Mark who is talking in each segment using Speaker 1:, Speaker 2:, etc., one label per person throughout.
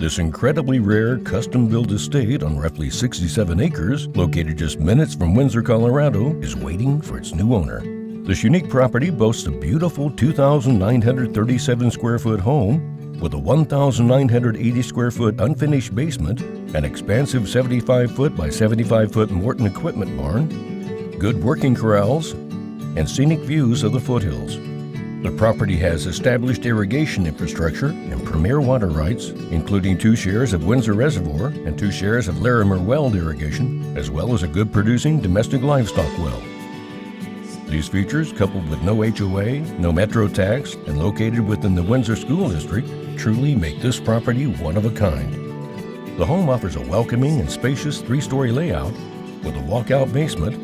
Speaker 1: This incredibly rare custom-built estate on roughly 67 acres, located just minutes from Windsor, Colorado, is waiting for its new owner. This unique property boasts a beautiful 2,937 square foot home with a 1,980 square foot unfinished basement, an expansive 75 foot by 75 foot Morton equipment barn, good working corrals, and scenic views of the foothills. The property has established irrigation infrastructure and premier water rights, including 2 shares of Windsor Reservoir and 2 shares of Larimer Weld irrigation, as well as a good producing domestic livestock well. These features, coupled with no HOA, no metro tax, and located within the Windsor School District, truly make this property one of a kind. The home offers a welcoming and spacious 3-story layout with a walkout basement,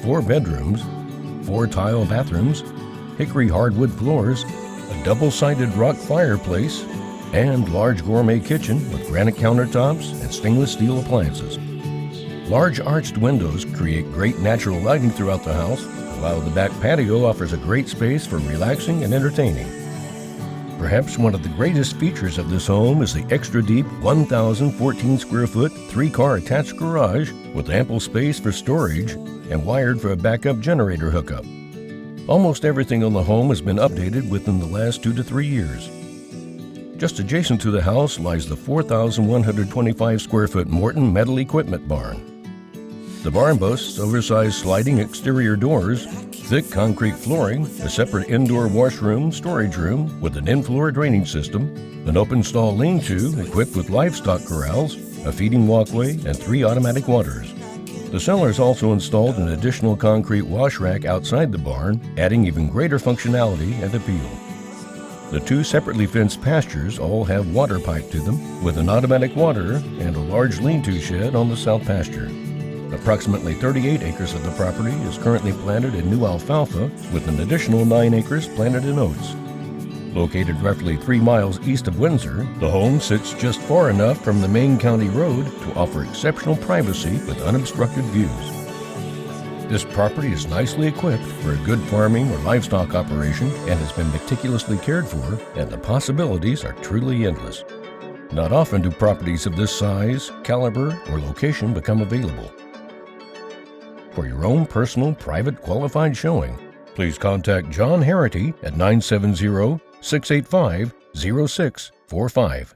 Speaker 1: 4 bedrooms, 4 tile bathrooms, hickory hardwood floors, a double-sided rock fireplace, and large gourmet kitchen with granite countertops and stainless steel appliances. Large arched windows create great natural lighting throughout the house, while the back patio offers a great space for relaxing and entertaining. Perhaps one of the greatest features of this home is the extra deep 1,014 square foot 3-car attached garage with ample space for storage and wired for a backup generator hookup. Almost everything on the home has been updated within the last 2 to 3 years. Just adjacent to the house lies the 4,125 square foot Morton metal equipment barn. The barn boasts oversized sliding exterior doors, thick concrete flooring, a separate indoor washroom storage room with an in-floor drainage system, an open stall lean-to equipped with livestock corrals, a feeding walkway, and 3 automatic waters. The sellers also installed an additional concrete wash rack outside the barn, adding even greater functionality and appeal. The 2 separately fenced pastures all have water piped to them, with an automatic water and a large lean-to shed on the south pasture. Approximately 38 acres of the property is currently planted in new alfalfa, with an additional 9 acres planted in oats. Located roughly 3 miles east of Windsor, the home sits just far enough from the main county road to offer exceptional privacy with unobstructed views. This property is nicely equipped for a good farming or livestock operation and has been meticulously cared for, and the possibilities are truly endless. Not often do properties of this size, caliber, or location become available. For your own personal, private, qualified showing, please contact John Harity at 970-685-0645.